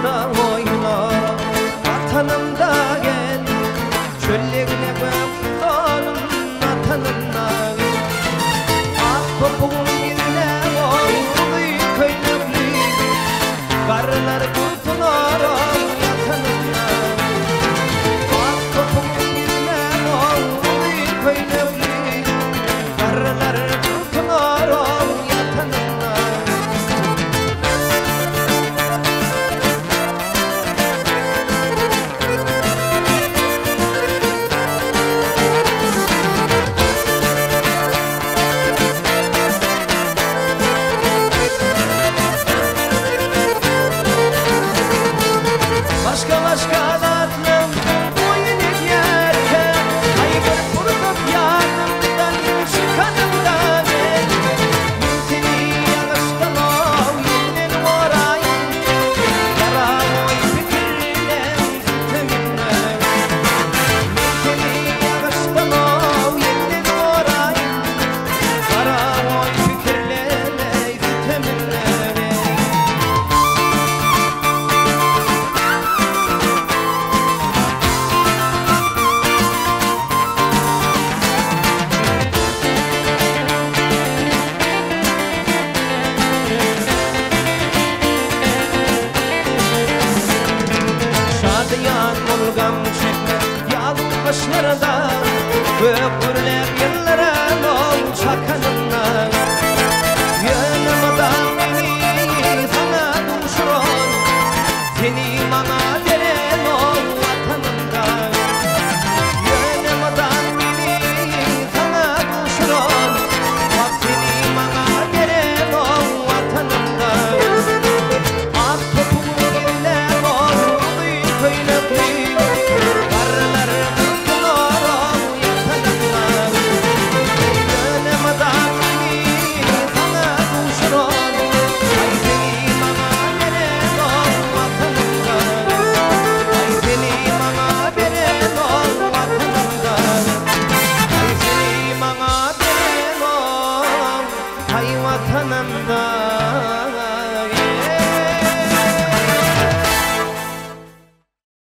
oyna oyna vatanımda gel çöllerine bak oğlum vatanımda gel ak topuğun yerine oğlum köylüklü karılar kurtular vatanımda ak topuğun yerine oğlum köylüklü karılar kurtular vatanımda. Başka başka tatlım oyunu yerken Aygır kurutup yanımdan çıkanımdan Seni yağıştan o yeniden orayım Yara oy fikirle teminle Seni yağıştan o yeniden orayım Yara oy fikirle teminle. Şadiyan olgam çekme yalın kaşlarda Öpürler